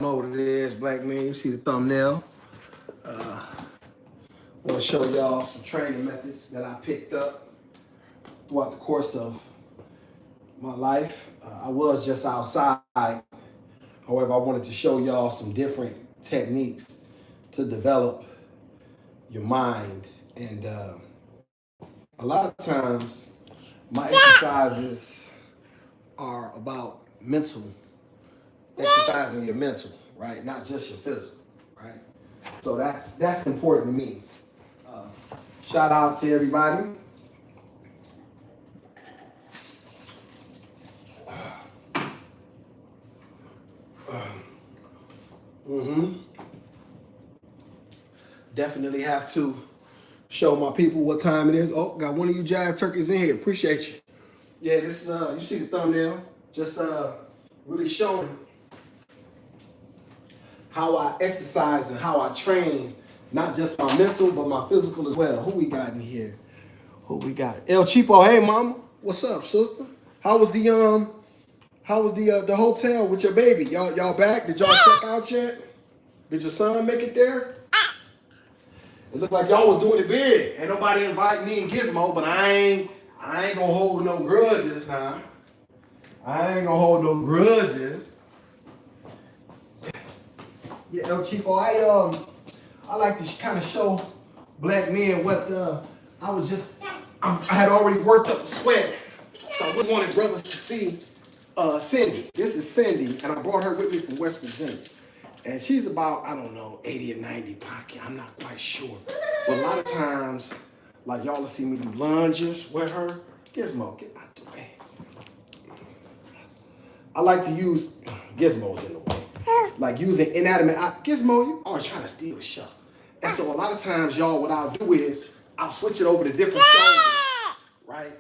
know what it is, black man. You see the thumbnail. Want to show y'all some training methods that I picked up throughout the course of my life. I was just outside. However, I wanted to show y'all some different techniques to develop your mind. And a lot of times, my exercises are about mental, exercising your mental, right? Not just your physical, right? So that's important to me. Shout out to everybody. Definitely have to show my people what time it is. Oh, got one of you jive turkeys in here. Appreciate you. Yeah, this is you see the thumbnail. Just really showing how I exercise and how I train, not just my mental, but my physical as well. Who we got in here? Who we got? El Cheapo, hey mama. What's up, sister? How was the hotel with your baby? Y'all back? Did y'all check out yet? Did your son make it there? It looked like y'all was doing it big. Ain't nobody invite me and Gizmo, but I ain't gonna hold no grudges now. I ain't gonna hold no grudges. Yeah, El Cheapo, I like to kind of show black men what I had already worked up the sweat. So I really wanted brothers to see Cindy. This is Cindy, and I brought her with me from West Virginia. And she's about, I don't know, 80 or 90 pocket. I'm not quite sure. But a lot of times, like y'all will see me do lunges with her. Gizmo, get out the way. I like to use Gizmos in the way. Like using inanimate, Gizmo, you always trying to steal the show. And so a lot of times, y'all, what I'll do is, I'll switch it over to different shoulders, right?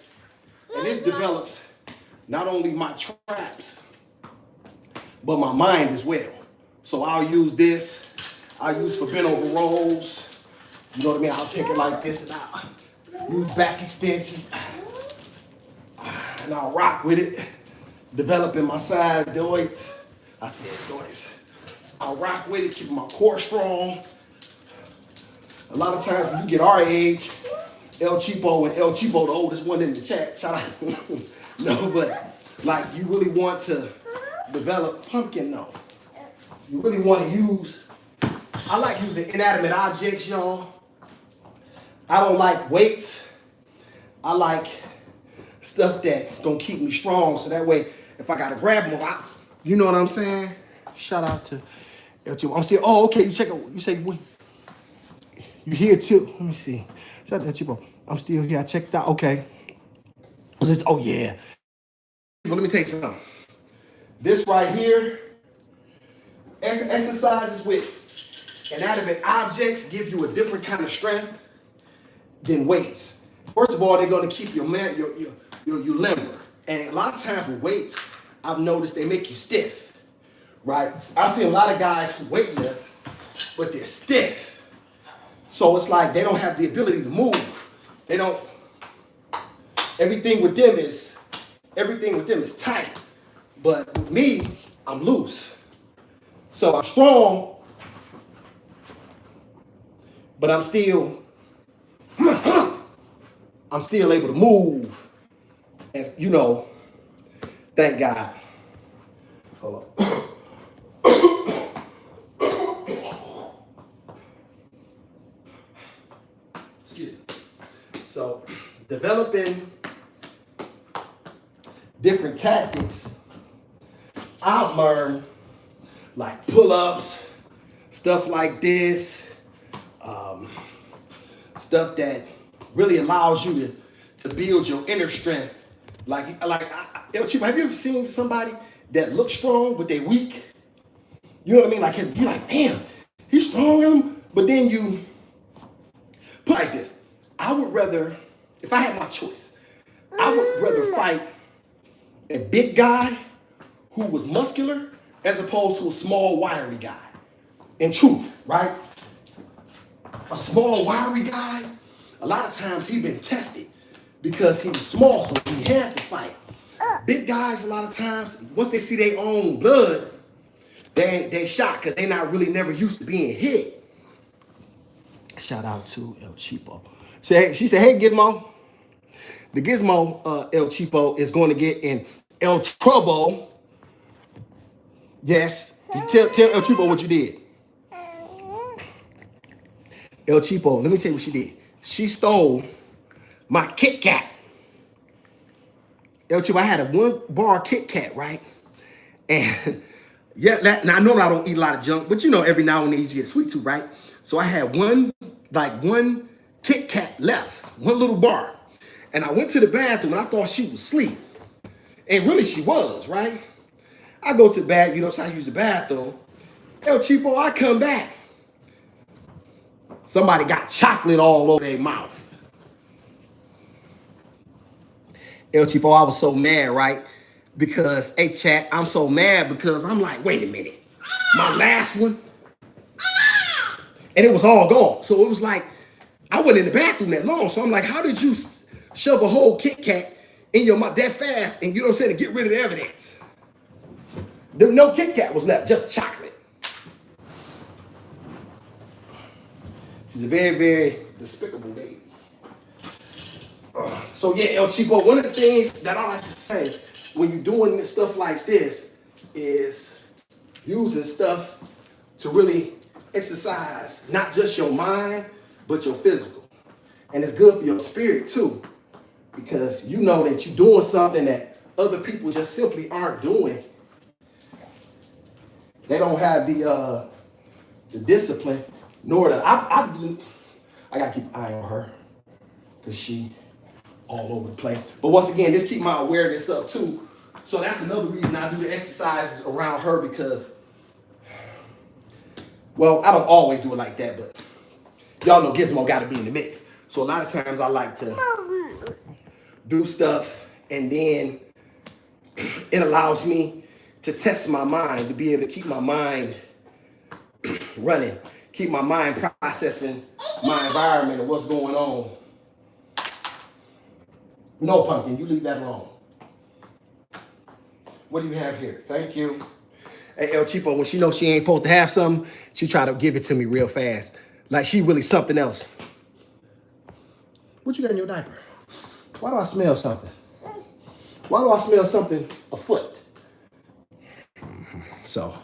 And this develops not only my traps, but my mind as well. So I'll use this. I'll use for bent over rolls. You know what I mean? I'll take it like this and I'll use back extensions. And I'll rock with it. Developing my side deltoids. I said deltoids. I'll rock with it, keeping my core strong. A lot of times when you get our age, El Cheapo and El Cheapo, the oldest one in the chat, shout out. No, but like you really want to develop pumpkin, no. You really want to use, I like using inanimate objects, y'all. I don't like weights. I like stuff that gonna keep me strong, so that way, if I gotta grab them, you know what I'm saying? Shout out to El Cheapo. I'm saying, oh, okay, you say, you here too. Let me see. Shout out to El Cheapo. I'm still here, I checked out, okay. Oh yeah. Well, let me take some. This right here, exercises with inanimate objects give you a different kind of strength than weights. First of all, they're going to keep your limber. And a lot of times with weights, I've noticed they make you stiff, right? I see a lot of guys who weightlift, but they're stiff. So it's like they don't have the ability to move. They don't. Everything with them is tight. But with me, I'm loose. So I'm strong, but I'm still able to move. And you know, thank God. Hold on. Excuse me. So developing different tactics, I've learned like pull-ups, stuff like this, stuff that really allows you to build your inner strength. El Cheapo, have you ever seen somebody that looks strong but they weak? You know what I mean? Like you're like, damn, he's strong, but then you put it like this. I would rather, if I had my choice, I would rather fight a big guy who was muscular as opposed to a small, wiry guy. In truth, right? A small, wiry guy, a lot of times he been tested because he was small, so he had to fight. Big guys, a lot of times, once they see their own blood, They shocked because they not really never used to being hit. Shout out to El Cheapo. She said, hey, Gizmo. The Gizmo El Cheapo is going to get in El Trouble. Yes. Tell El Cheapo what you did. El Cheapo, let me tell you what she did. She stole my Kit Kat. El Cheapo, I had a 1-bar Kit Kat, right? And yeah, now I know I don't eat a lot of junk, but you know every now and then you get a sweet tooth, right? So I had one Kit Kat left, one little bar. And I went to the bathroom and I thought she was asleep. And really she was, right? I go to the bathroom, you know, so I use the bathroom. El Cheapo, I come back. Somebody got chocolate all over their mouth. El Cheapo, I was so mad, right? Because, hey, chat, I'm so mad because I'm like, wait a minute. My last one? And it was all gone. So it was like, I wasn't in the bathroom that long. So I'm like, how did you shove a whole Kit Kat in your mouth that fast and, you know what I'm saying, to get rid of the evidence? There no Kit Kat was left, just chocolate. She's a very, very despicable baby. So yeah, El Cheapo, one of the things that I like to say when you're doing stuff like this is using stuff to really exercise not just your mind, but your physical. And it's good for your spirit too, because you know that you're doing something that other people just simply aren't doing. They don't have the discipline, nor the, I gotta keep an eye on her, because she all over the place. But once again, just keep my awareness up too. So that's another reason I do the exercises around her, because, well, I don't always do it like that, but y'all know Gizmo got to be in the mix. So a lot of times I like to do stuff, and then it allows me to test my mind, to be able to keep my mind running, keep my mind processing my environment and what's going on. No, Pumpkin, you leave that alone. What do you have here? Thank you. Hey, El Cheapo, when she knows she ain't supposed to have something, she try to give it to me real fast. Like she really something else. What you got in your diaper? Why do I smell something? Why do I smell something afoot? So,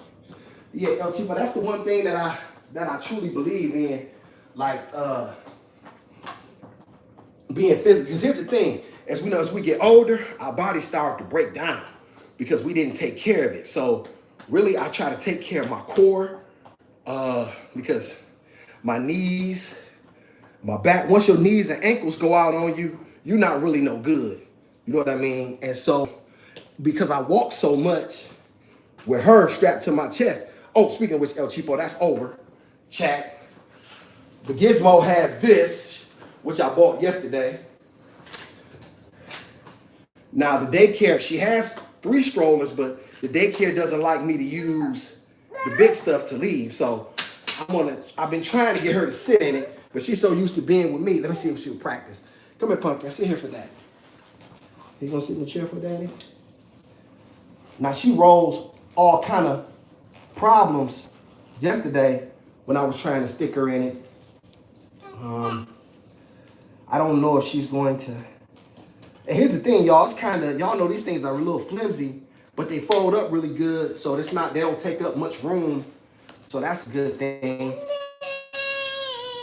yeah, El Cheapo, that's the one thing that I truly believe in, like being physical. Because here's the thing, as we know, as we get older, our bodies start to break down because we didn't take care of it. So really, I try to take care of my core because my knees, my back, once your knees and ankles go out on you, you're not really no good. You know what I mean? And so because I walk so much with her strapped to my chest. Oh, speaking of which, El Cheapo, that's over. Chat. The Gizmo has this, which I bought yesterday. Now the daycare, she has 3 strollers, but the daycare doesn't like me to use the big stuff to leave. So I've been trying to get her to sit in it, but she's so used to being with me. Let me see if she'll practice. Come here, Pumpkin, sit here for that. You gonna sit in the chair for Daddy? Now she rolls all kind of problems yesterday when I was trying to stick her in it. I don't know if she's going to. And here's the thing, y'all. It's kind of, y'all know these things are a little flimsy, but they fold up really good, so it's not, they don't take up much room. So that's a good thing.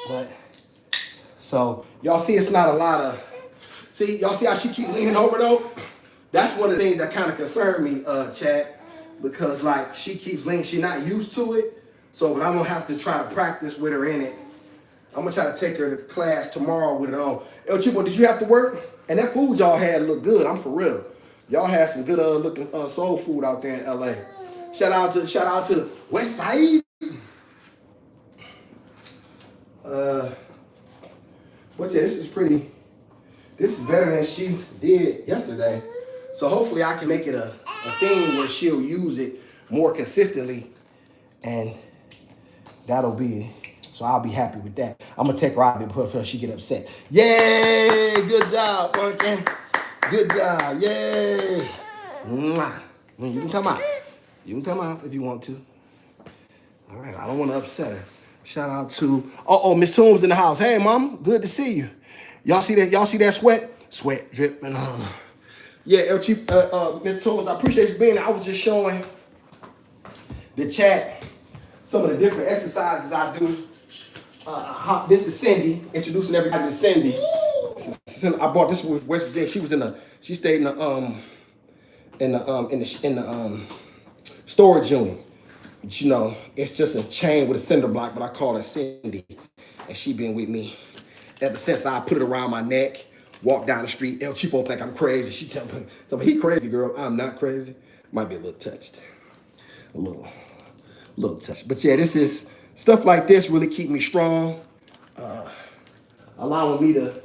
But so y'all see, it's not a lot of. See, y'all see how she keep leaning over though? That's one of the things that kind of concern me, Chad, because like she keeps leaning, she's not used to it. So, but I'm gonna have to try to practice with her in it. I'm gonna try to take her to class tomorrow with it on. El Cheapo, did you have to work? And that food y'all had looked good. I'm for real. Y'all had some good looking soul food out there in LA. Shout out to the West Side. What's it? This is pretty. This is better than she did yesterday. So hopefully I can make it a thing where she'll use it more consistently, and that'll be, so I'll be happy with that. I'm gonna take her out before she get upset. Yay! Good job, Pumpkin. Good job. Yay! Mwah. You can come out. You can come out if you want to. All right, I don't want to upset her. Shout out to Miss Toombs in the house. Hey, mama, good to see you. Y'all see that? Y'all see that sweat? Sweat dripping. Yeah, Miss Toombs, I appreciate you being there. I was just showing the chat some of the different exercises I do. This is Cindy, introducing everybody to Cindy. I bought this with West Virginia. She stayed in the storage unit. But, you know, it's just a chain with a cinder block, but I call her Cindy. And she been with me ever since. I put it around my neck, walk down the street. El Chipo think I'm crazy. She tell me, he crazy, girl. I'm not crazy. Might be a little touched. A little touched. But yeah, this is stuff like this really keep me strong. Allowing me to.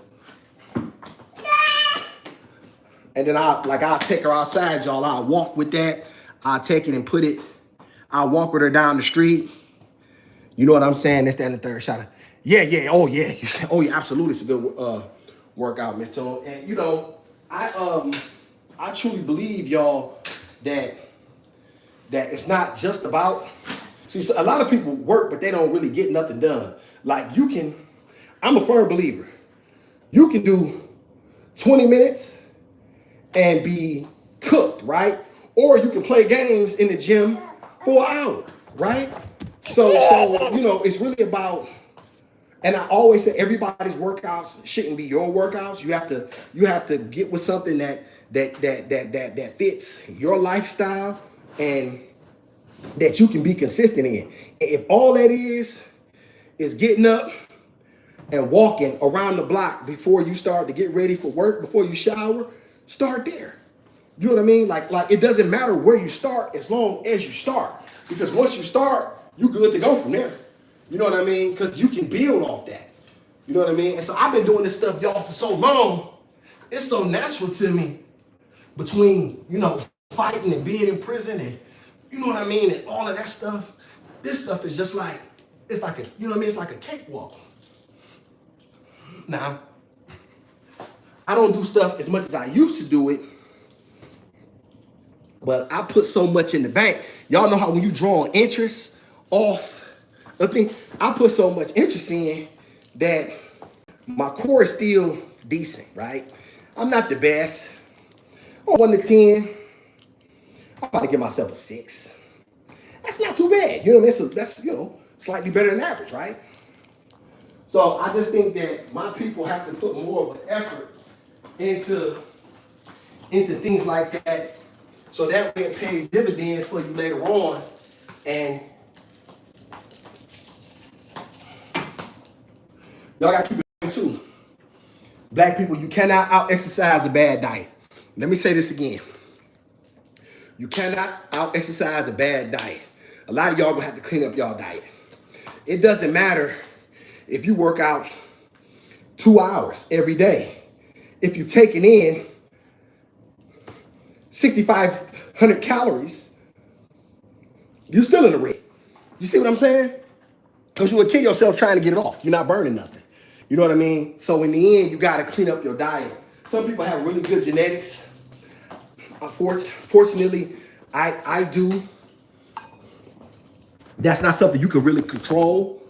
And then I'll take her outside, y'all. I'll walk with that. I'll take it and put it. I'll walk with her down the street. You know what I'm saying? This, that, and the third shot. Yeah. Oh, yeah. Oh, yeah, absolutely. It's a good workout, Miss Tone. And, you know, I truly believe, y'all, that it's not just about... See, so a lot of people work, but they don't really get nothing done. Like, I'm a firm believer. You can do 20 minutes and be cooked, right? Or you can play games in the gym for an hour, right? So you know, it's really about, and I always say everybody's workouts shouldn't be your workouts. You have to get with something that fits your lifestyle and that you can be consistent in. If all that is getting up and walking around the block before you start to get ready for work, before you shower, start there. You know what I mean? Like it doesn't matter where you start as long as you start. Because once you start, you're good to go from there. You know what I mean? Because you can build off that. You know what I mean? And so I've been doing this stuff, y'all, for so long. It's so natural to me between, you know, fighting and being in prison and, you know what I mean? And all of that stuff. This stuff is just like, it's like you know what I mean? It's like a cakewalk. Now, I don't do stuff as much as I used to do it. But I put so much in the bank. Y'all know how when you draw interest off a thing, I put so much interest in that my core is still decent, right? I'm not the best. I'm 1 to 10. I'm about to give myself a 6. That's not too bad. You know what I mean? That's, you know, slightly better than average, right? So I just think that my people have to put more of an effort into things like that. So that way it pays dividends for you later on. And y'all got to keep it in too. Black people, you cannot out-exercise a bad diet. Let me say this again. You cannot out-exercise a bad diet. A lot of y'all gonna have to clean up y'all diet. It doesn't matter if you work out 2 hours every day. If you're taking in 6,500 calories, you're still in the red. You see what I'm saying? Because you would kill yourself trying to get it off. You're not burning nothing. You know what I mean? So in the end, you got to clean up your diet. Some people have really good genetics. Fortunately, I do. That's not something you can really control.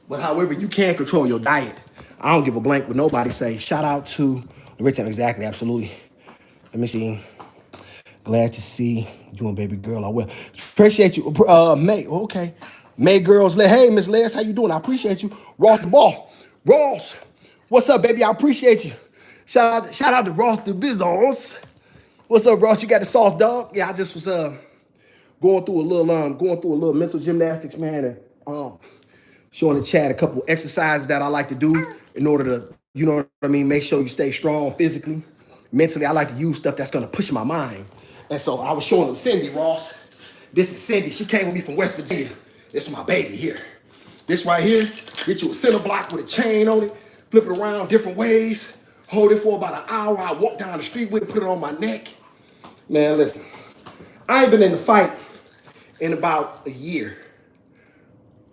But however, you can control your diet. I don't give a blank what nobody say. Shout out to the rich. Exactly, absolutely. Let me see. Glad to see you and baby girl. I will. Appreciate you. May. Okay. May girls. Hey, Miss Les, how you doing? I appreciate you. Ross the ball. Ross. What's up, baby? I appreciate you. Shout out to Ross the Bizons. What's up, Ross? You got the sauce, dog? Yeah, I just was going through a little mental gymnastics, man, and showing the chat a couple exercises that I like to do in order to, you know what I mean, make sure you stay strong physically. Mentally, I like to use stuff that's gonna push my mind. And so I was showing them Cindy, Ross. This is Cindy. She came with me from West Virginia. This is my baby here. This right here, get you a center block with a chain on it, flip it around different ways, hold it for about an hour. I walk down the street with it, put it on my neck. Man, listen, I ain't been in the fight in about a year.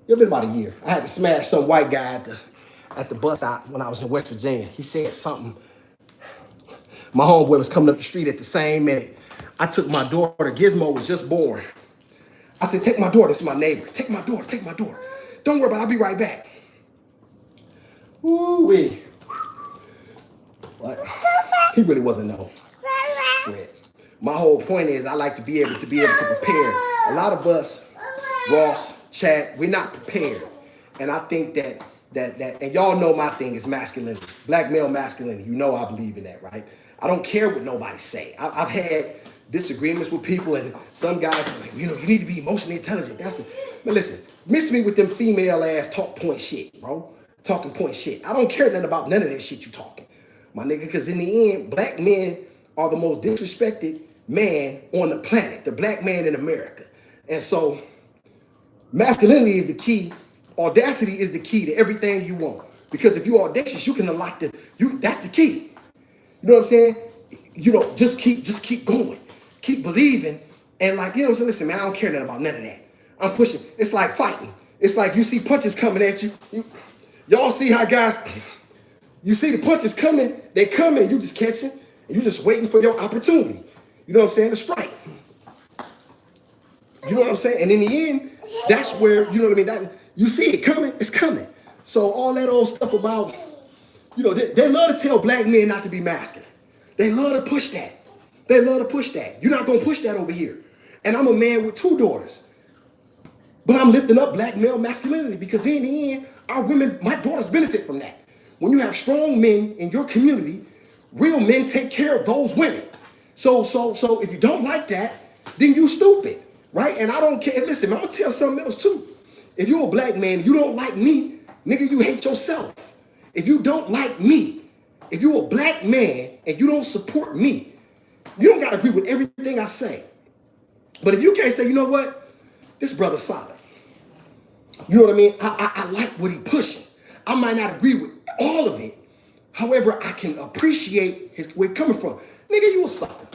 It's been about a year. I had to smash some white guy at the bus out when I was in West Virginia. He said something. My homeboy was coming up the street at the same minute. I took my daughter, Gizmo was just born. I said, take my daughter. This is my neighbor. Take my daughter. Take my daughter. Don't worry about it. I'll be right back. Ooh-wee. What? He really wasn't no threat. My whole point is I like to be able to prepare. A lot of us, Ross, Chad, we're not prepared. And I think that and y'all know my thing is masculinity, black male masculinity. You know I believe in that, right? I don't care what nobody say. I've had disagreements with people, and some guys are like, you need to be emotionally intelligent. But listen, miss me with them female ass talk point shit, bro. Talking point shit. I don't care nothing about none of that shit you talking, my nigga, because in the end, black men are the most disrespected man on the planet, the black man in America. And so masculinity is the key. Audacity is the key to everything you want. Because if you're audacious, you can unlock that's the key. You know what I'm saying? Just keep going. Keep believing. And like, what I'm saying? Listen, man, I don't care nothing about none of that. I'm pushing. It's like fighting. It's like you see punches coming at you. Y'all see how guys, you see the punches coming, they coming, you just catching, and you just waiting for your opportunity. You know what I'm saying? To strike. You know what I'm saying? And in the end, that's where, you know what I mean? You see it coming, it's coming. So all that old stuff about, they love to tell black men not to be masculine. They love to push that. They love to push that. You're not going to push that over here. And I'm a man with 2 daughters. But I'm lifting up black male masculinity because in the end, our women, my daughters benefit from that. When you have strong men in your community, real men take care of those women. So if you don't like that, then you stupid, right? And I don't care. Listen, I'm going to tell something else too. If you're a black man, you don't like me, nigga, you hate yourself. If you don't like me, if you're a black man and you don't support me, you don't got to agree with everything I say. But if you can't say, you know what? This brother's solid. You know what I mean? I like what he pushing. I might not agree with all of it. However, I can appreciate where he's coming from. Nigga, you a sucker.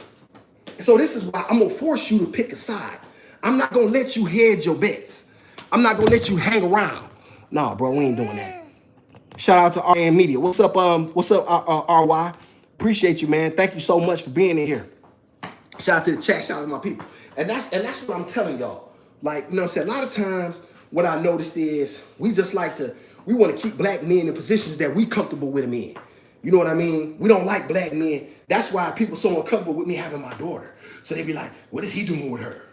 So this is why I'm going to force you to pick a side. I'm not going to let you hedge your bets. I'm not going to let you hang around. Nah, bro, we ain't doing that. Shout out to RN Media. What's up, RY? Appreciate you, man. Thank you so much for being in here. Shout out to the chat. Shout out to my people. And that's what I'm telling y'all. Like, you know what I'm saying? A lot of times what I notice is we want to keep black men in positions that we comfortable with them in. You know what I mean? We don't like black men. That's why people so uncomfortable with me having my daughter. So they be like, what is he doing with her?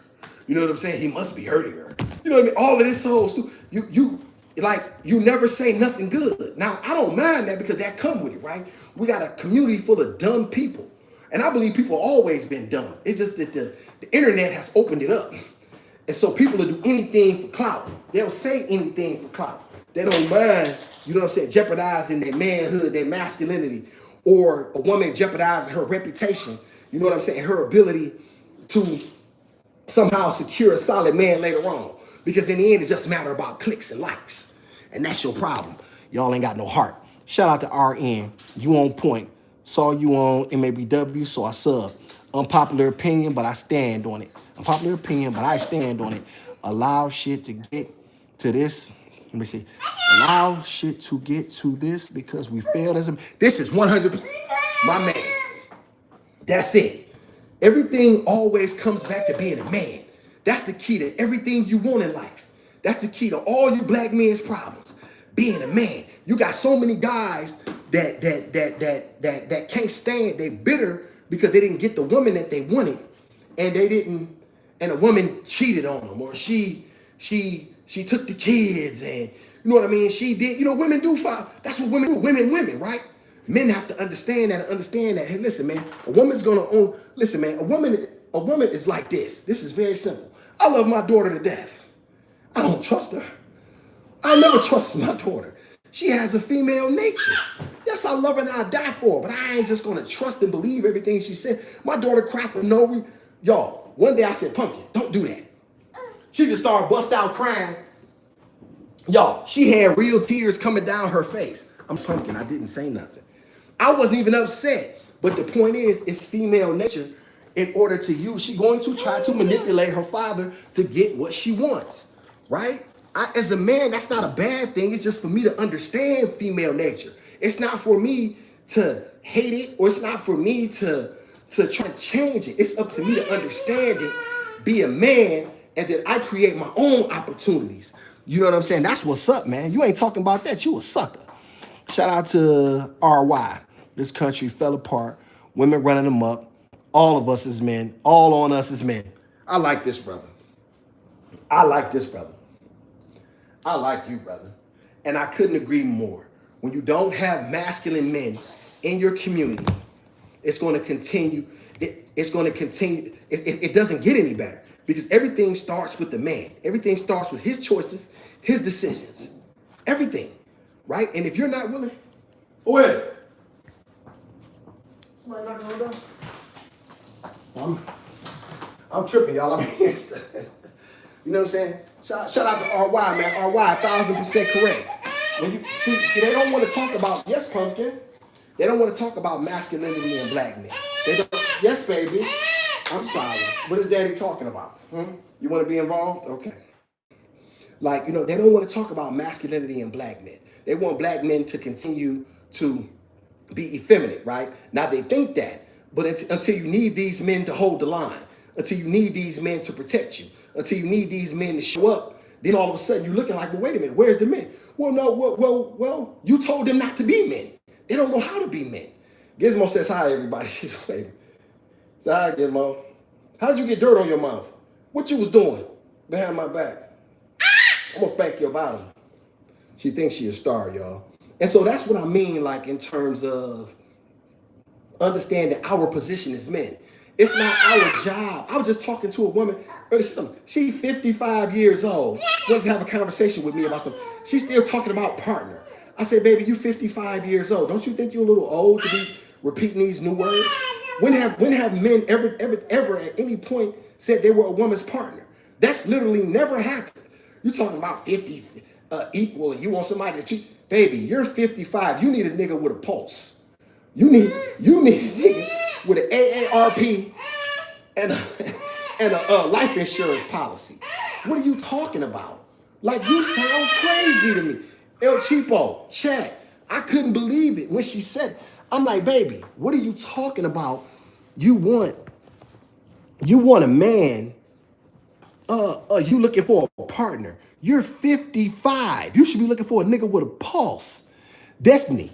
You know what I'm saying? He must be hurting her. You know what I mean? All of this whole stuff. You never say nothing good. Now, I don't mind that because that come with it, right? We got a community full of dumb people. And I believe people have always been dumb. It's just that the internet has opened it up. And so people will do anything for clout. They'll say anything for clout. They don't mind, you know what I'm saying, jeopardizing their manhood, their masculinity, or a woman jeopardizing her reputation, you know what I'm saying, her ability to somehow secure a solid man later on. Because in the end, it just matter about clicks and likes. And that's your problem. Y'all ain't got no heart. Shout out to RN. You on point. Saw you on MABW, so I sub. Unpopular opinion, but I stand on it. Unpopular opinion, but I stand on it. Allow shit to get to this. Let me see. Allow shit to get to this because we failed as a... This is 100%. My man. That's it. Everything always comes back to being a man. That's the key to everything you want in life. That's the key to all you black men's problems. Being a man. You got so many guys that can't stand. They bitter because they didn't get the woman that they wanted, and a woman cheated on them, or she took the kids, and you know what I mean. She did. You know, women do fine. That's what women do. Women, right? Men have to understand that and understand that. Hey, listen, man. A woman's gonna own. Listen, man. A woman is like this. This is very simple. I love my daughter to death. I don't trust her. I never trust my daughter. She has a female nature. Yes, I love her and I die for her, but I ain't just gonna trust and believe everything she said. My daughter cried for no reason. Y'all, one day I said, Pumpkin, don't do that. She just started bust out crying. Y'all, she had real tears coming down her face. I'm Pumpkin, I didn't say nothing. I wasn't even upset. But the point is, it's female nature. In order to use, she's going to try to manipulate her father to get what she wants, right? As a man, that's not a bad thing. It's just for me to understand female nature. It's not for me to hate it, or it's not for me to try to change it. It's up to me to understand it, be a man, and then I create my own opportunities. You know what I'm saying? That's what's up, man. You ain't talking about that. You a sucker. Shout out to RY. This country fell apart. Women running them up. All of us as men. All on us as men. I like this, brother. I like this, brother. I like you, brother. And I couldn't agree more. When you don't have masculine men in your community, it's going to continue. It's going to continue. It doesn't get any better because everything starts with the man. Everything starts with his choices, his decisions, everything, right? And if you're not willing, who is it? Somebody knocking on the door? I'm tripping, y'all. I mean, you know what I'm saying? Shout out to RY, man. RY, 1,000% correct. When you see, they don't want to talk about, yes, Pumpkin. They don't want to talk about masculinity in black men. They don't, yes, baby. I'm sorry. What is Daddy talking about? You want to be involved? Okay. Like, you know, they don't want to talk about masculinity in black men. They want black men to continue to be effeminate, right? Now they think that, but until you need these men to hold the line, until you need these men to protect you, until you need these men to show up, then all of a sudden you're looking like, well, wait a minute, where's the men? Well, no, well, you told them not to be men. They don't know how to be men. Gizmo says hi, everybody. She's waiting. Say hi, Gizmo. How did you get dirt on your mouth? What you was doing behind my back? I'm gonna spank your bottom. She thinks she a star, y'all. And so that's what I mean, like in terms of understanding our position as men. It's not our job. I was just talking to a woman. She's 55 years old. Wanted to have a conversation with me about something. She's still talking about partner. I said, baby, you 55 years old. Don't you think you're a little old to be repeating these new words? When have men ever at any point said they were a woman's partner? That's literally never happened. You're talking about 50 equal and you want somebody to cheat. Baby, you're 55. You need a nigga with a pulse. You need a nigga with an AARP and a life insurance policy. What are you talking about? Like, you sound crazy to me. El Cheapo, chat. I couldn't believe it when she said it. I'm like, baby, what are you talking about? You want a man, you looking for a partner. You're 55. You should be looking for a nigga with a pulse. Destiny,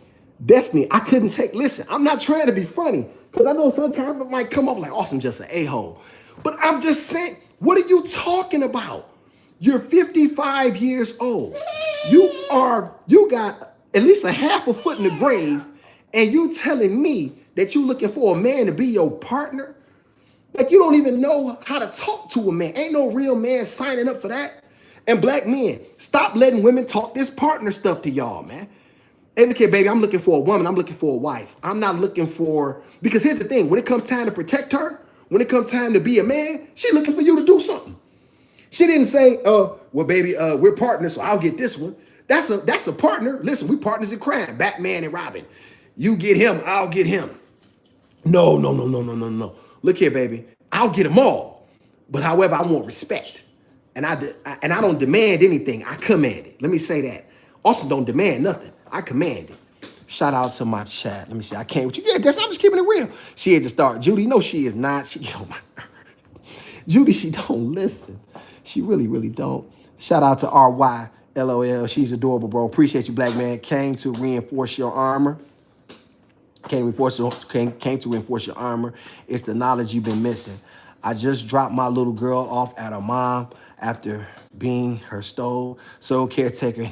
I couldn't take, listen, I'm not trying to be funny, because I know sometimes it might come off like Awesome just an a-hole. But I'm just saying, what are you talking about? You're 55 years old. You got at least a half a foot in the grave, and you telling me that you looking for a man to be your partner? Like, you don't even know how to talk to a man. Ain't no real man signing up for that. And black men, stop letting women talk this partner stuff to y'all, man. Hey, look here, baby, I'm looking for a woman. I'm looking for a wife. I'm not looking for, because here's the thing. When it comes time to protect her, when it comes time to be a man, she looking for you to do something. She didn't say, well, baby, we're partners, so I'll get this one. That's a partner. Listen, we partners in crime, Batman and Robin. You get him, I'll get him. No. Look here, baby. I'll get them all. But however, I want respect. And I don't demand anything. I command it. Let me say that. Awesome don't demand nothing. I command it. Shout out to my chat. Let me see. I came with you. Yeah, I'm just keeping it real. She had to start. Judy, no, she is not. Judy, she don't listen. She really, really don't. Shout out to RY. LOL. She's adorable, bro. Appreciate you, black man. Came to reinforce your armor. Came to reinforce your armor. It's the knowledge you've been missing. I just dropped my little girl off at her mom after being her sole caretaker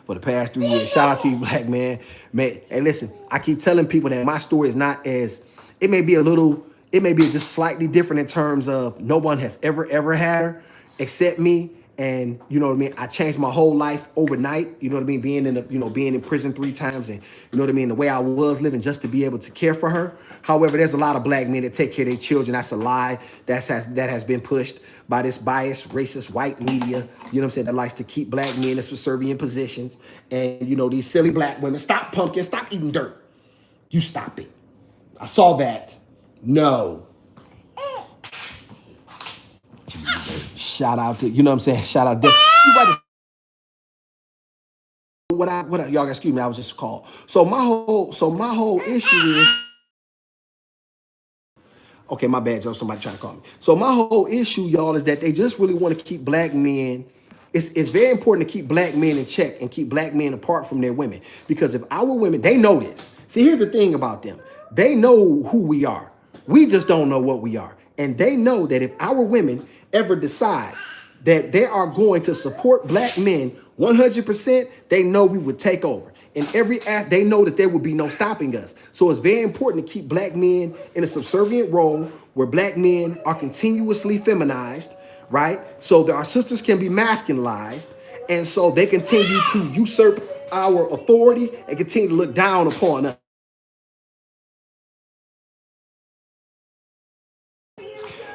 for the past 3 years. Shout out to you, black man. Hey, listen, I keep telling people that my story is not as, it may be just slightly different in terms of no one has ever had her except me. And you know what I mean? I changed my whole life overnight. You know what I mean? Being in prison 3 times, and you know what I mean? The way I was living just to be able to care for her. However, there's a lot of black men that take care of their children. That's a lie. That has been pushed by this biased, racist, white media. You know what I'm saying? That likes to keep black men in subservient positions. And you know, these silly black women, stop pumpkin, stop eating dirt. You stop it. I saw that. No. Shout out to, you know what I'm saying? Shout out. You right. What y'all excuse me, I was just called. So my whole issue is Okay, my bad, Joe. Somebody trying to call me. So my whole issue, y'all, is that they just really want to keep black men. It's very important to keep black men in check and keep black men apart from their women. Because if our women, they know this. See, here's the thing about them. They know who we are. We just don't know what we are. And they know that if our women ever decide that they are going to support black men 100%, they know we would take over. In every act, they know that there will be no stopping us. So it's very important to keep black men in a subservient role where black men are continuously feminized, right? So that our sisters can be masculinized, and so they continue to usurp our authority and continue to look down upon us.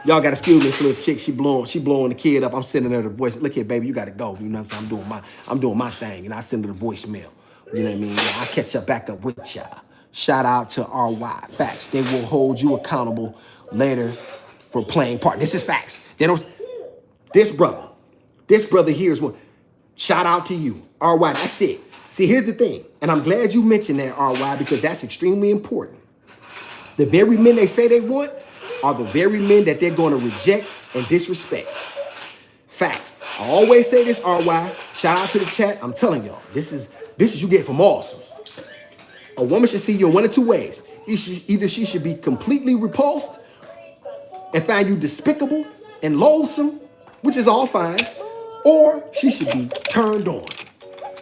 Y'all gotta excuse me, this little chick, she blowing the kid up. I'm sending her the voice. Look here, baby, you gotta go. You know what I'm saying? I'm doing my thing, and I send her the voicemail. You know what I mean? Yeah, I'll catch up back up with y'all. Shout out to RY Facts. They will hold you accountable later for playing part. This is facts. They don't. This brother here is one. Shout out to you, RY. That's it. See, here's the thing, and I'm glad you mentioned that, RY, because that's extremely important. The very men they say they want are the very men that they're going to reject and disrespect. Facts. I always say this, RY. Shout out to the chat. I'm telling y'all, this is you get from Awesum. A woman should see you in one of two ways. Either she should be completely repulsed and find you despicable and loathsome, which is all fine, or she should be turned on.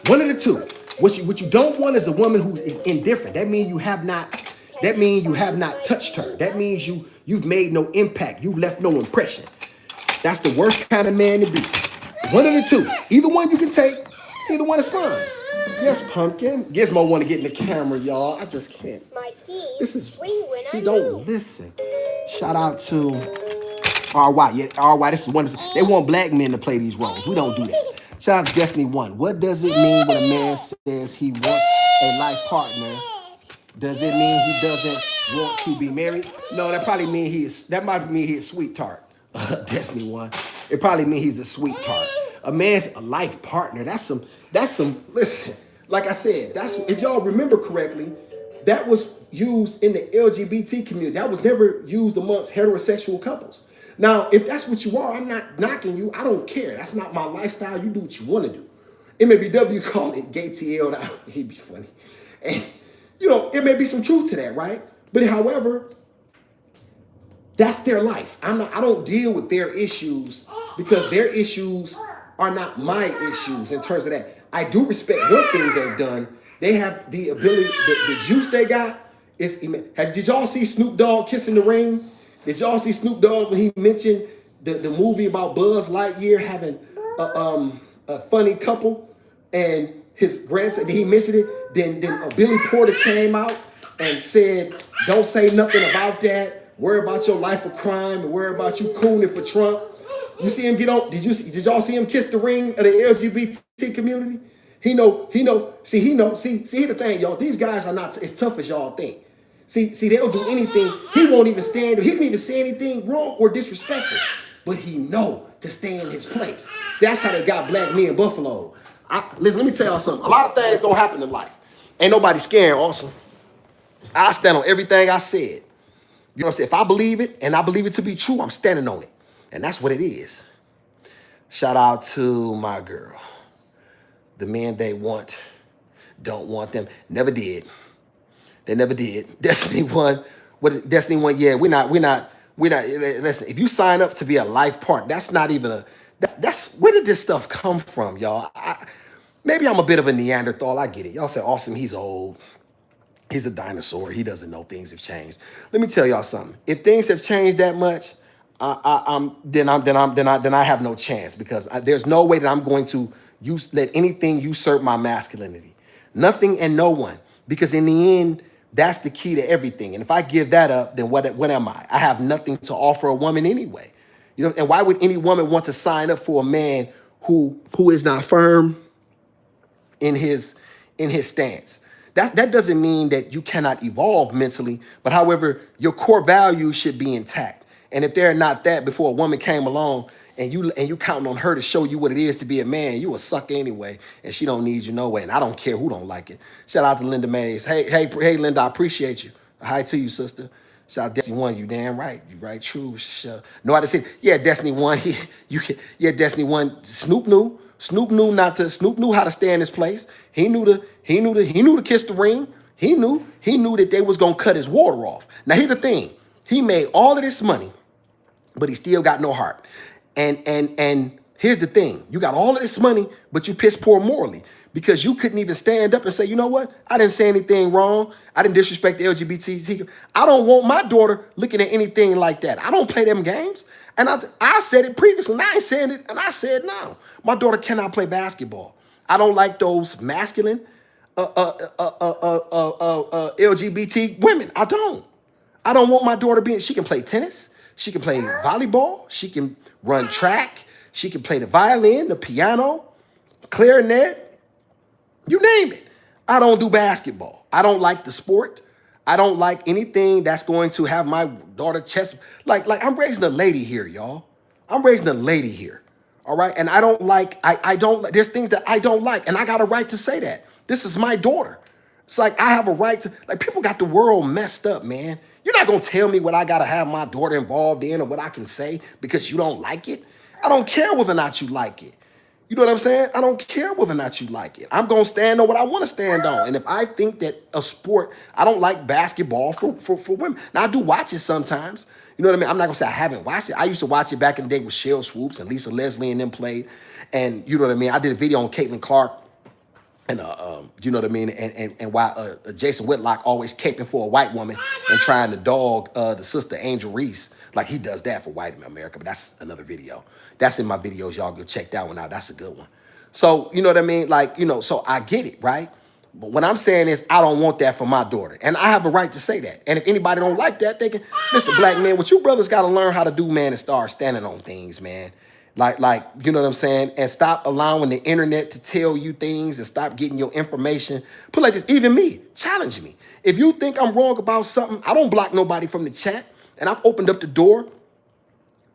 One of the two. What you don't want is a woman who is indifferent. That means you have not touched her. That means you've made no impact. You've left no impression. That's the worst kind of man to be. One of the two. Either one you can take. Either one is fine. Yes, Pumpkin. Gizmo want to get in the camera, y'all. I just can't. My keys. She don't listen. Shout out to RY. Yeah, RY, this is one. They want black men to play these roles. We don't do that. Shout out to Destiny 1. What does it mean when a man says he wants a life partner? Does it mean he doesn't want to be married? No, that might mean he's sweet tart. Destiny 1. It probably means he's a sweet tart. A man's a life partner. That's some, listen, like I said, that's, if y'all remember correctly, that was used in the LGBT community. That was never used amongst heterosexual couples. Now, if that's what you are, I'm not knocking you. I don't care. That's not my lifestyle. You do what you want to do. MLBW called it gay TL. He'd be funny. And, you know, it may be some truth to that, right? But however, that's their life. I don't deal with their issues because their issues are not my issues in terms of that. I do respect one thing they've done. They have the ability, the juice they got is, did y'all see Snoop Dogg kissing the ring? Did y'all see Snoop Dogg when he mentioned the movie about Buzz Lightyear having a funny couple and his grandson, he mentioned it, then Billy Porter came out and said, don't say nothing about that. Worry about your life of crime and worry about you cooning for Trump. You see him get on, did y'all see him kiss the ring of the LGBT community? See, here's the thing, y'all. These guys are not as tough as y'all think. See, they'll do anything. He won't even stand, he didn't even say anything wrong or disrespectful, but he know to stay in his place. See, that's how they got black men in Buffalo. Listen, let me tell y'all something. A lot of things gonna happen in life. Ain't nobody scaring Awesum. I stand on everything I said. You know what I'm saying? If I believe it and I believe it to be true, I'm standing on it. And that's what it is. Shout out to my girl. The men they want, don't want them. Never did. They never did. Destiny 1. What is it? Destiny 1? Yeah, we're not. Listen, if you sign up to be a life partner, that's not even a. That's where did this stuff come from, y'all? Maybe I'm a bit of a Neanderthal. I get it. Y'all say Awesum, he's old. He's a dinosaur. He doesn't know things have changed. Let me tell y'all something. If things have changed that much, then I have no chance because there's no way that I'm going to let anything usurp my masculinity. Nothing and no one. Because in the end, that's the key to everything. And if I give that up, then what am I? I have nothing to offer a woman anyway. You know, and why would any woman want to sign up for a man who is not firm in his stance? That doesn't mean that you cannot evolve mentally, but however, your core values should be intact. And if they're not that, before a woman came along and you counting on her to show you what it is to be a man, you a sucker anyway, and she don't need you no way. And I don't care who don't like it. Shout out to Linda Mays. Hey, Linda, I appreciate you. Hi to you, sister. Shout out Destiny One, you damn right. You right, true. Know how to say, yeah, Destiny One. Yeah, Destiny One. Snoop knew. Snoop knew how to stay in his place. He knew to kiss the ring. He knew that they was gonna cut his water off. Now here's the thing. He made all of this money, but he still got no heart. And here's the thing. You got all of this money, but you piss poor morally because you couldn't even stand up and say, you know what? I didn't say anything wrong. I didn't disrespect the LGBT. I don't want my daughter looking at anything like that. I don't play them games. And I said it previously, and I ain't saying it, and I said now. My daughter cannot play basketball. I don't like those masculine LGBT women. I don't. I don't want my daughter being, she can play tennis. She can play volleyball. She can run track. She can play the violin, the piano, clarinet, you name it. I don't do basketball. I don't like the sport. I don't like anything that's going to have my daughter chest. Like I'm raising a lady here, y'all. I'm raising a lady here. All right. And I don't like, I don't, there's things that I don't like. And I got a right to say that. This is my daughter. It's like I have a right to, like people got the world messed up, man. You're not going to tell me what I got to have my daughter involved in or what I can say because you don't like it. I don't care whether or not you like it. You know what I'm saying? I don't care whether or not you like it. I'm going to stand on what I want to stand on. And if I think that a sport, I don't like basketball for women. Now, I do watch it sometimes. You know what I mean? I'm not going to say I haven't watched it. I used to watch it back in the day with Shell Swoops and Lisa Leslie and them played. And you know what I mean? I did a video on Caitlin Clark. And you know what I mean, and why Jason Whitlock always caping for a white woman and trying to dog the sister Angel Reese, like he does that for white America. But that's another video. That's in my videos. Y'all go check that one out. That's a good one. So you know what I mean, like so I get it, right? But what I'm saying is I don't want that for my daughter, and I have a right to say that. And if anybody don't like that, they can listen. Black men, what you brothers got to learn how to do, man, and start standing on things, man. Like, you know what I'm saying? And stop allowing the internet to tell you things and stop getting your information. Put like this, even me, challenge me. If you think I'm wrong about something, I don't block nobody from the chat. And I've opened up the door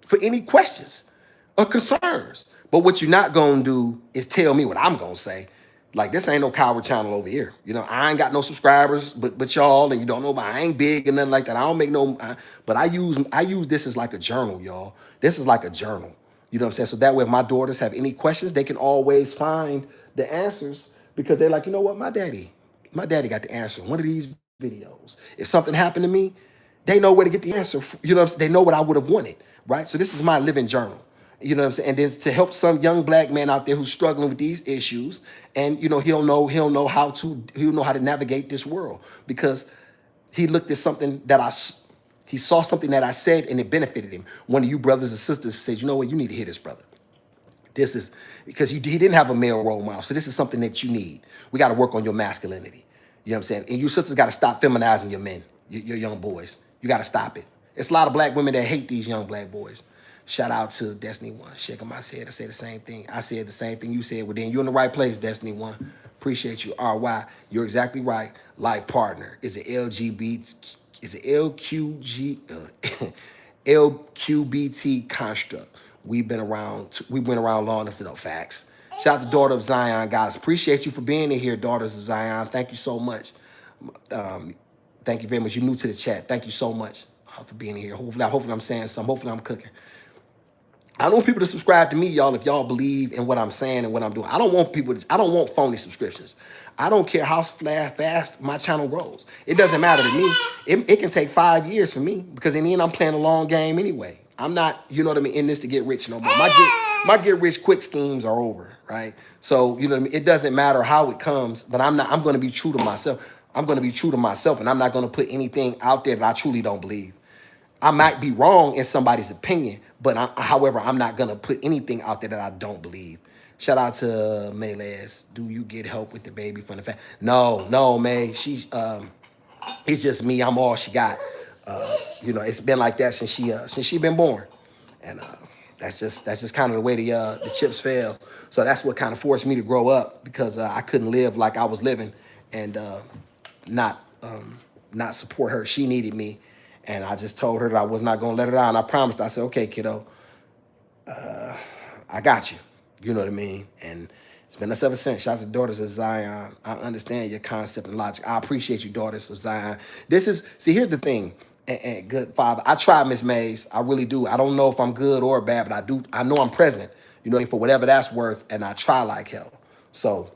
for any questions or concerns. But what you're not going to do is tell me what I'm going to say. Like, this ain't no coward channel over here. You know, I ain't got no subscribers, but y'all, and you don't know, I ain't big and nothing like that. I don't make no, but I use this as like a journal, y'all. This is like a journal. You know what I'm saying? So that way, if my daughters have any questions, they can always find the answers because they're like, you know what? My daddy got the answer in one of these videos. If something happened to me, they know where to get the answer. You know what I'm saying? They know what I would have wanted, right? So this is my living journal. You know what I'm saying? And then to help some young black man out there who's struggling with these issues, and he'll know how to navigate this world because he looked at something that he saw something that I said and it benefited him. One of you brothers and sisters said, you know what, you need to hear this, brother. This is because he didn't have a male role model. So this is something that you need. We got to work on your masculinity. You know what I'm saying? And you sisters got to stop feminizing your men, your young boys. You got to stop it. It's a lot of black women that hate these young black boys. Shout out to Destiny One. Shaking my head. I said the same thing. I said the same thing you said. Well, then you're in the right place, Destiny One. Appreciate you. RY. You're exactly right. Life partner is an LGBT. Is an LQBT construct. We went around long enough to know facts. Shout out to Daughter of Zion, guys. Appreciate you for being in here, Daughters of Zion. Thank you so much. Thank you very much. You're new to the chat. Thank you so much for being here. Hopefully I'm saying something. Hopefully I'm cooking. I don't want people to subscribe to me, y'all, if y'all believe in what I'm saying and what I'm doing. I don't want phony subscriptions. I don't care how fast my channel grows. It doesn't matter to me. It can take 5 years for me because in the end, I'm playing a long game anyway. I'm not, you know what I mean, in this to get rich no more. My get rich quick schemes are over, right? So, you know what I mean? It doesn't matter how it comes, but I'm going to be true to myself. I'm going to be true to myself, and I'm not going to put anything out there that I truly don't believe. I might be wrong in somebody's opinion, but however, I'm not going to put anything out there that I don't believe. Shout out to Maylez. Do you get help with the baby from the family? No, May. It's just me. I'm all she got. It's been like that since she been born, and that's just kind of the way the chips fell. So that's what kind of forced me to grow up because I couldn't live like I was living and not support her. She needed me, and I just told her that I was not gonna let her down. I promised. I said, okay, kiddo, I got you. You know what I mean? And it's been us ever since. Shout out to Daughters of Zion. I understand your concept and logic. I appreciate you, Daughters of Zion. Here's the thing. and good father. I try, Miss Mays. I really do. I don't know if I'm good or bad, but I do. I know I'm present. You know what I mean? For whatever that's worth, and I try like hell. So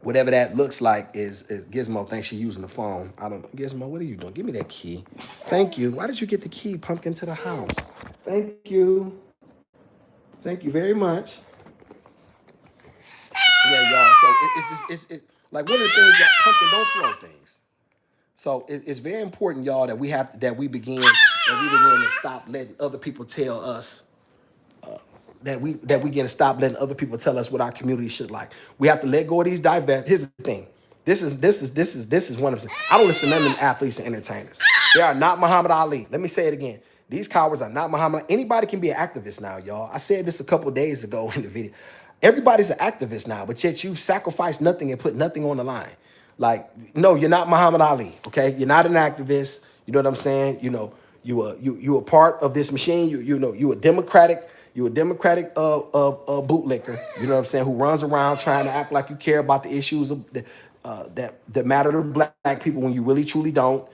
whatever that looks like is Gizmo thinks she's using the phone. I don't know. Gizmo, what are you doing? Give me that key. Thank you. Why did you get the key, Pumpkin, to the house? Thank you. Thank you very much. Yeah, y'all. So it's like one of the things that Pumpkin don't throw things. So it's very important, y'all, that we begin to stop letting other people tell us that we get to stop letting other people tell us what our community should like. We have to let go of these divest. Here's the thing. This is one of them. I don't listen to none of them athletes and entertainers. They are not Muhammad Ali. Let me say it again. These cowards are not Muhammad. Anybody can be an activist now, y'all. I said this a couple of days ago in the video. Everybody's an activist now, but yet you sacrifice nothing and put nothing on the line. Like, no, you're not Muhammad Ali, okay? You're not an activist. You know what I'm saying? You know, you a part of this machine. You a democratic bootlicker. You know what I'm saying? Who runs around trying to act like you care about the issues of that matter to black people when you really truly don't.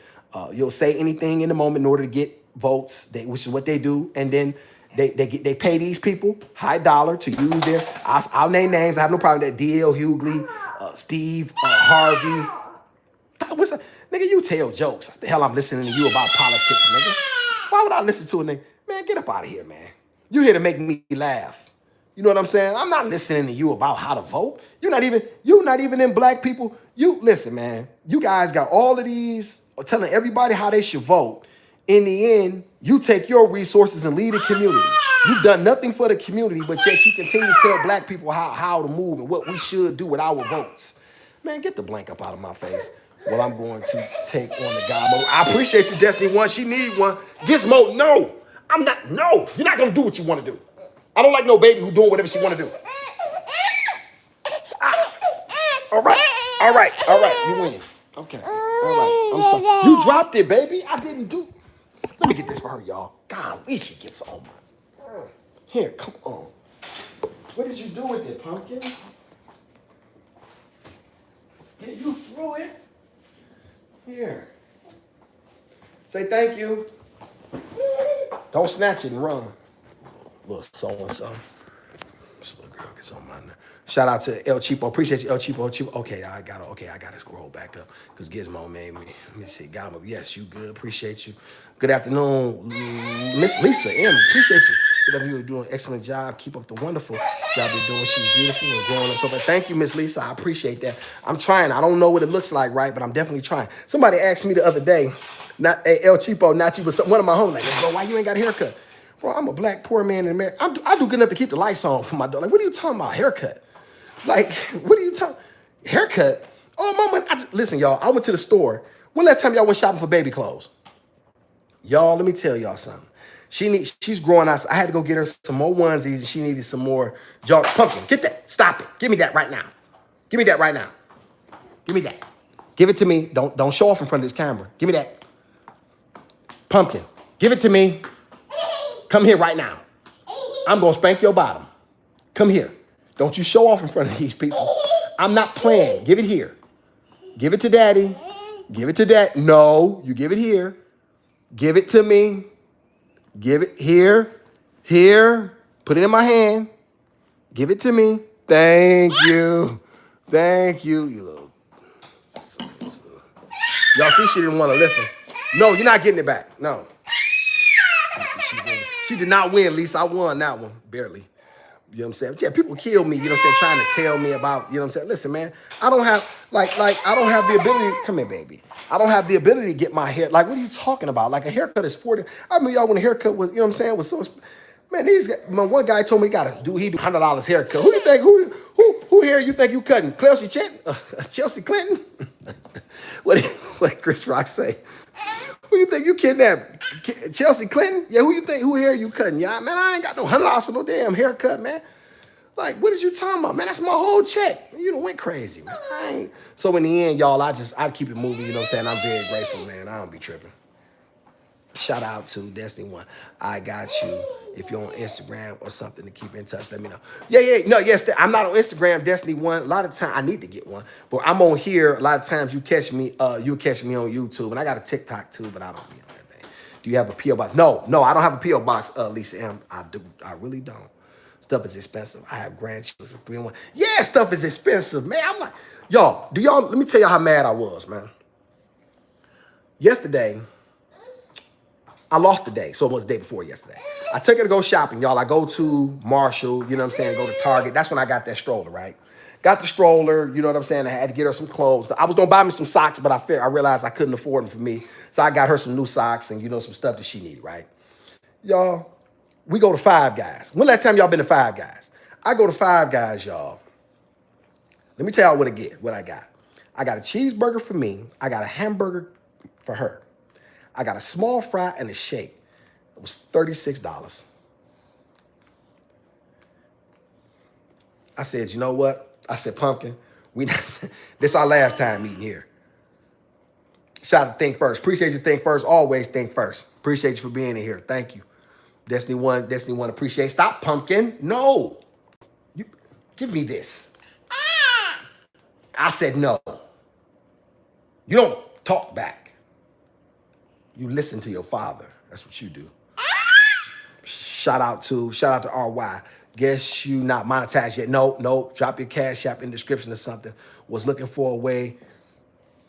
You'll say anything in the moment in order to get votes, which is what they do, and then they pay these people high dollar to use their. I'll name names. I have no problem with that. D.L. Hughley, Steve Harvey. What's that? Nigga, you tell jokes. What the hell I'm listening to you about politics, nigga? Why would I listen to a nigga? Man, get up out of here, man. You here to make me laugh. You know what I'm saying? I'm not listening to you about how to vote. You're not even in black people. You listen, man. You guys got all of these telling everybody how they should vote. In the end, you take your resources and lead the community. You've done nothing for the community, but yet you continue to tell black people how to move and what we should do with our votes. Man, get the blank up out of my face. Well, I'm going to take on the godmother. I appreciate you, Destiny One. She need one. Gizmo, no. I'm not. No, you're not gonna do what you want to do. I don't like no baby who doing whatever she want to do. All right. You win. Okay. All right. I'm sorry. You dropped it, baby. I didn't do. Let me get this for her, y'all. Golly, she gets on. Here, come on. What did you do with it, Pumpkin? Yeah, you threw it. Here. Say thank you. Don't snatch it and run. Little so-and-so. This little girl gets on my nerve. Shout out to El Cheapo. Appreciate you, El Cheapo. Okay, I got to scroll back up because Gizmo made me. Let me see. Godmother, yes, you good. Appreciate you. Good afternoon, Miss Lisa M. Appreciate you. Good afternoon. You're doing an excellent job. Keep up the wonderful job you're doing. She's beautiful and growing up. So, but thank you, Miss Lisa. I appreciate that. I'm trying. I don't know what it looks like, right? But I'm definitely trying. Somebody asked me the other day, not El Cheapo, not you, but one of my homies, like, bro, why you ain't got a haircut? Bro, I'm a black poor man in America. I do good enough to keep the lights on for my dog. Like, what are you talking about? Haircut? Like, what are you talking? Haircut? Oh, mama. Listen, y'all. I went to the store. When last time y'all went shopping for baby clothes? Y'all, let me tell y'all something. She's growing out. I had to go get her some more onesies, and she needed some more junk. Pumpkin, get that. Stop it. Give me that right now. Give me that right now. Give me that. Give it to me. Don't show off in front of this camera. Give me that. Pumpkin, give it to me. Come here right now. I'm going to spank your bottom. Come here. Don't you show off in front of these people. I'm not playing. Give it here. Give it to daddy. Give it to dad. No, you give it here. Give it to me. Give it here. Here. Put it in my hand. Give it to me. Thank you. Thank you. You little. Y'all see she didn't want to listen. No, you're not getting it back. No. She did not win, Lisa. I won that one. Barely. You know what I'm saying? Yeah, people kill me, you know what I'm saying, trying to tell me about, you know what I'm saying? Listen, man, I don't have, I don't have the ability, come here, baby. I don't have the ability to get my hair, like, what are you talking about? Like, a haircut is 40. I mean, y'all, when a haircut was, you know what I'm saying, was so, man, one guy told me he do $100 haircut. Who you think, who hair you think you cutting? Chelsea Clinton? What Chris Rock say? Who you think you kidnapped? Chelsea Clinton? Yeah, who hair you cutting? Yeah, man, I ain't got no $100 for no damn haircut, man. Like, what is you talking about, man? That's my whole check. You done went crazy, man. So in the end, y'all, I keep it moving, you know what I'm saying? I'm very grateful, man. I don't be tripping. Shout out to Destiny One. I got you. If you're on Instagram or something to keep in touch, let me know. Yes, I'm not on Instagram, Destiny One. A lot of time I need to get one, but I'm on here. A lot of times you'll catch me on YouTube, and I got a TikTok too, but I don't be on that Do you have a P.O. box? No, I don't have a P.O. box, Lisa M. I do. I really don't. Stuff is expensive. I have grandchildren, 3 and 1. Yeah, stuff is expensive, man. I'm like, y'all, let me tell y'all how mad I was, man. Yesterday, I lost the day, so it was the day before yesterday. I took her to go shopping, y'all. I go to Marshall, you know what I'm saying, go to Target. That's when I got that stroller, right? Got the stroller, you know what I'm saying? I had to get her some clothes. I was gonna buy me some socks, but I realized I couldn't afford them for me. So I got her some new socks and, you know, some stuff that she needed, right? Y'all, we go to Five Guys. When last time y'all been to Five Guys? I go to Five Guys, y'all. Let me tell y'all what I got. I got a cheeseburger for me. I got a hamburger for her. I got a small fry and a shake. It was $36. I said, you know what? I said, Pumpkin, this our last time eating here. Shout out to Think First. Appreciate you, Think First. Always Think First. Appreciate you for being in here. Thank you. Destiny One appreciate. Stop, Pumpkin. No. You give me this. I said no. You don't talk back. You listen to your father. That's what you do. Shout out to RY. Guess you not monetized yet. No. Drop your Cash App in the description or something. Was looking for a way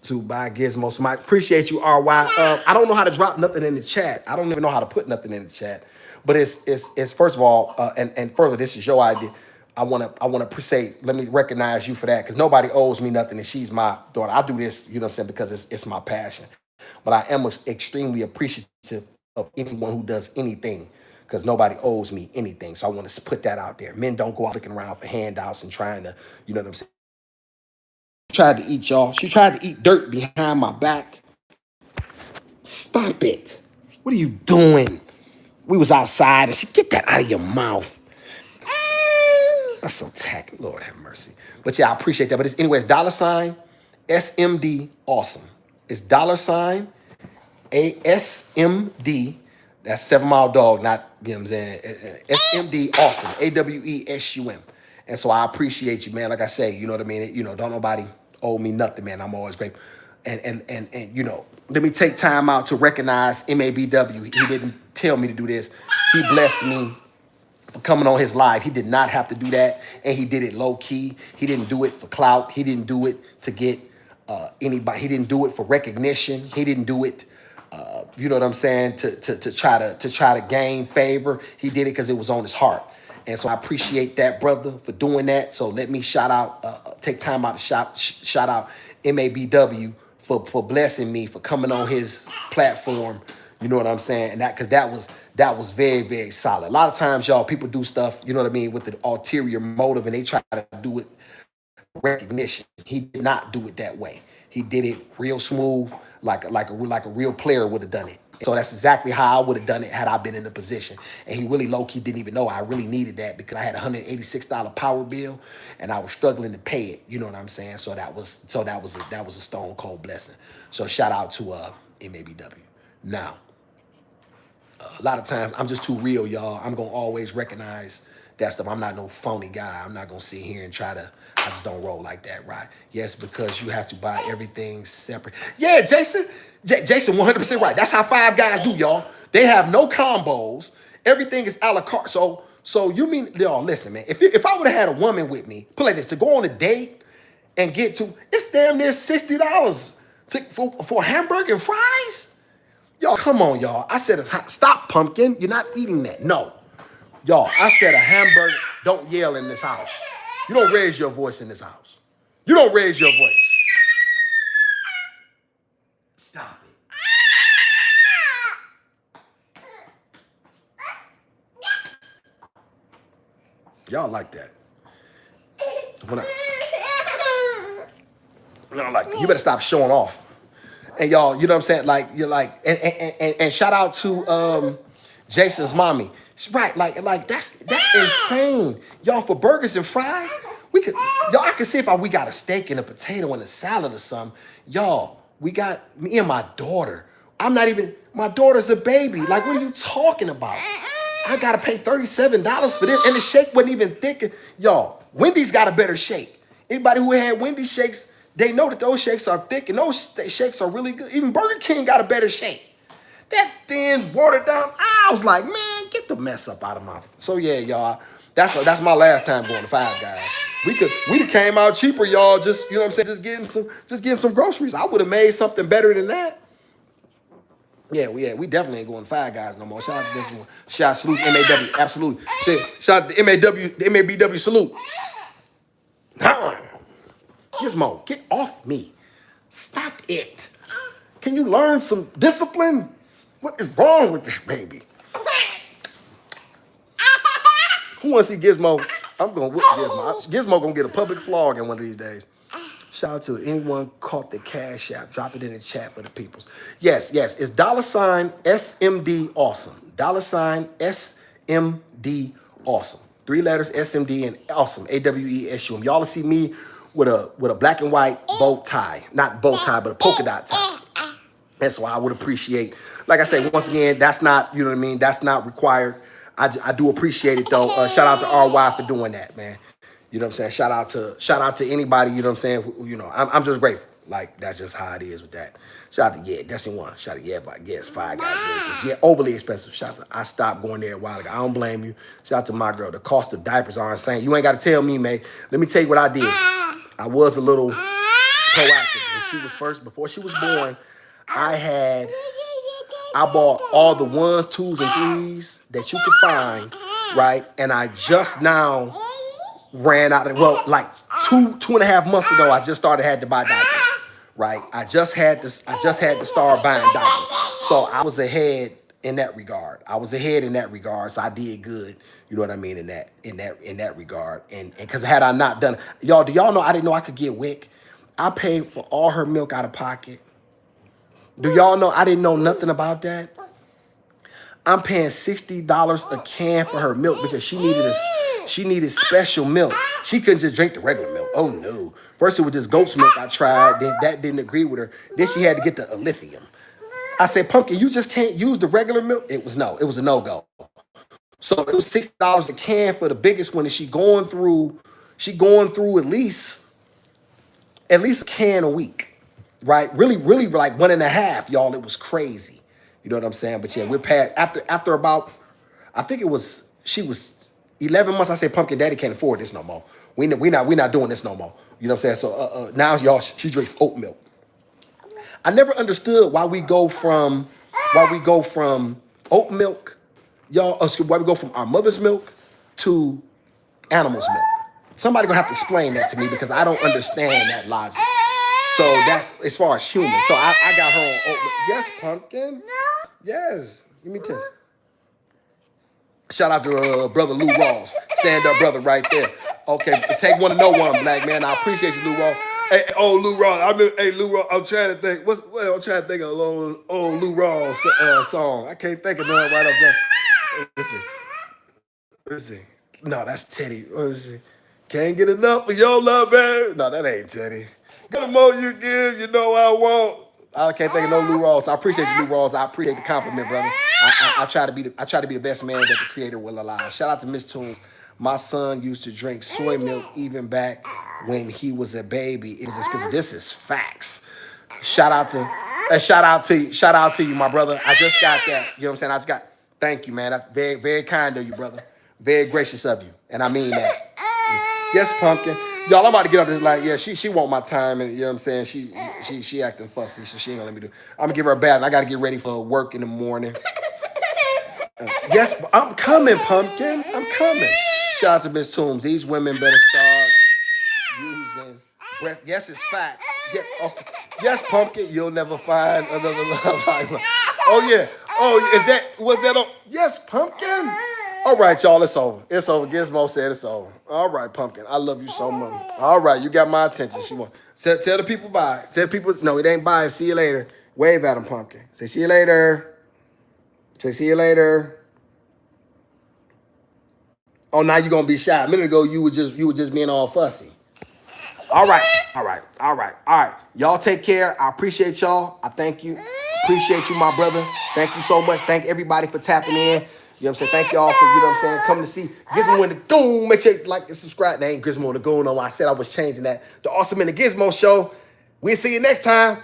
to buy Gizmo. So I appreciate you, RY. I don't know how to drop nothing in the chat. I don't even know how to put nothing in the chat. But it's first of all, and further, this is your idea. I wanna say, let me recognize you for that, because nobody owes me nothing, and she's my daughter. I do this, you know what I'm saying, because it's my passion. But I am extremely appreciative of anyone who does anything, because nobody owes me anything. So I want to put that out there. Men don't go out looking around for handouts and trying to, you know what I'm saying. She tried to eat, y'all. She tried to eat dirt behind my back. Stop it. What are you doing? We was outside and she, get that out of your mouth. That's so tacky. Lord have mercy. But yeah, I appreciate that. But it's $, SMD Awesome. It's $, ASMD. That's 7 Mile Dog, not, you know what I'm saying, SMD Awesome, AWESUM. And so I appreciate you, man. Like I say, you know what I mean? You know, don't nobody owe me nothing, man. I'm always grateful. And you know, let me take time out to recognize MABW. He didn't tell me to do this. He blessed me for coming on his live. He did not have to do that, and he did it low key. He didn't do it for clout. He didn't do it to get anybody. He didn't do it for recognition. He didn't do it, you know what I'm saying, to try to gain favor. He did it because it was on his heart. And so I appreciate that, brother, for doing that. So let me take time out to shout out MABW for blessing me, for coming on his platform. You know what I'm saying? And because that was very, very solid. A lot of times, y'all, people do stuff, you know what I mean, with the ulterior motive, and they try to do it for recognition. He did not do it that way. He did it real smooth, like a real player would have done it. So that's exactly how I would have done it had I been in the position. And he really low-key didn't even know I really needed that, because I had a $186 power bill and I was struggling to pay it. You know what I'm saying? So that was a stone cold blessing. So shout out to MABW. Now, a lot of times I'm just too real, y'all. I'm gonna always recognize that stuff. I'm not no phony guy. I'm not gonna sit here and I just don't roll like that, right? Yes, because you have to buy everything separate. Yeah, Jason 100% right. That's how Five Guys do, y'all. They have no combos. Everything is a la carte. So you mean, y'all, listen, man, if I would have had a woman with me, put like this, to go on a date and get to, it's damn near $60 for a hamburger and fries. Y'all, come on, y'all. I said, stop, Pumpkin. You're not eating that. No. Y'all, I said a hamburger. Don't yell in this house. You don't raise your voice in this house. You don't raise your voice. Stop it. Y'all like that. You better stop showing off. And y'all, you know what I'm saying? Like, you're like, and shout out to Jason's mommy. Right, like that's insane. Y'all, for burgers and fries, I can see if we got a steak and a potato and a salad or something. Y'all, we got me and my daughter. My daughter's a baby. Like, what are you talking about? I gotta pay $37 for this, and the shake wasn't even thick. Y'all, Wendy's got a better shake. Anybody who had Wendy's shakes, they know that those shakes are thick and those shakes are really good. Even Burger King got a better shake. that thin, watered down. I was like, man, get the mess up out of my. So yeah, y'all, that's my last time going to Five Guys. We'd have came out cheaper, y'all. Just, you know what I'm saying, just getting some groceries. I would have made something better than that. Yeah, we definitely ain't going to Five Guys no more. Shout out to this one. Shout out, salute, MAW, absolutely. Shout out to the MABW, salute. Gizmo, get off me. Stop it. Can you learn some discipline? What is wrong with this baby? Who wants to see Gizmo? I'm going to whoop Gizmo. Gizmo going to get a public flog in one of these days. Shout out to anyone caught the Cash App. Drop it in the chat for the peoples. Yes. It's $SMD awesome. $SMD awesome. 3 letters, SMD and awesome. AWESUM. Y'all will see me with a black and white bow tie. Not bow tie, but a polka dot tie. That's why I would appreciate. Like I said, once again, that's not, you know what I mean? That's not required. I do appreciate it though. Shout out to RY for doing that, man. You know what I'm saying? Shout out to anybody, you know what I'm saying? Who, I'm just grateful. Like, that's just how it is with that. Shout out to, Destiny One. Shout out to, it's Five Guys. Yeah, overly expensive. Shout out to, I stopped going there a while ago. I don't blame you. Shout out to my girl. The cost of diapers are insane. You ain't got to tell me, man. Let me tell you what I did. I was a little proactive. When she was before she was born, I bought all the 1s, 2s, and 3s that you could find, right? And I just now ran out of, like 2.5 months ago, I just had to buy diapers, right? I just had to start buying diapers. So I was ahead in that regard. So I did good. You know what I mean in that regard. And because had I not done, y'all, do y'all know I didn't know I could get WIC? I paid for all her milk out of pocket. Do y'all know I didn't know nothing about that? I'm paying $60 a can for her milk because she needed special milk. She couldn't just drink the regular milk. Oh no. First it was just goat's milk I tried. Then that didn't agree with her. Then she had to get the lithium. I said, Pumpkin, you just can't use the regular milk? It was a no-go. So it was $60 a can for the biggest one, and she going through at least a can a week. Right? Really, like 1.5, y'all. It was crazy. You know what I'm saying? But yeah, we're past after about, I think she was 11 months. I said, Pumpkin, Daddy can't afford this no more. We not doing this no more. You know what I'm saying? So now y'all, she drinks oat milk. I never understood why we go from oat milk, y'all. Why we go from our mother's milk to animals' milk. Somebody gonna have to explain that to me because I don't understand that logic. So that's as far as humans. So I got her on oat milk. Yes, Pumpkin. No. Yes. Give me a kiss. Shout out to brother Lou Rawls. Stand up, brother, right there. Okay, take one to know one, black man. I appreciate you, Lou Rawls. Hey, Lou Rawls. Lou Rawls. I'm trying to think. I'm trying to think of a old Lou Rawls song. I can't think of none right up there. Listen. No, that's Teddy. Listen. Can't get enough of your love, man. No, that ain't Teddy. Got the more you give, you know I want. I can't think of no Lou Rawls. I appreciate you, Lou Rawls. I appreciate the compliment, brother. I try to be the best man that the Creator will allow. Shout out to Miss Toon. My son used to drink soy milk even back when he was a baby. It was expensive. This is facts. Shout out to you, my brother. I just got that. You know what I'm saying? Thank you, man. That's very, very kind of you, brother. Very gracious of you. And I mean that. Yes, Pumpkin. Y'all, I'm about to get up this like, yeah, she want my time, and you know what I'm saying? She acting fussy, so she ain't gonna let me do. I'm gonna give her a bath, and I gotta get ready for work in the morning. Yes, I'm coming, Pumpkin. I'm coming. Shout out to Miss Toombs. These women better start using breath. Yes, it's facts. Yes, Pumpkin. You'll never find another love like mine. Oh yeah. Oh, was that on? Yes, Pumpkin. All right, y'all, it's over. It's over. Gizmo said it's over. All right, Pumpkin, I love you so much. All right, you got my attention. Tell the people bye. Tell the people, no, it ain't bye. See you later. Wave at them, Pumpkin. Say see you later. Say see you later. Oh, now you're gonna be shy. A minute ago, you were just being all fussy. All right. Y'all take care. I appreciate y'all. I thank you. Appreciate you, my brother. Thank you so much. Thank everybody for tapping in. You know what I'm saying? Thank y'all for, you know what I'm saying, coming to see Gizmo and the Goon. Make sure you like and subscribe. That ain't Gizmo and the Goon. No, I said I was changing that. The Awesum and the Gizmo Show. We'll see you next time.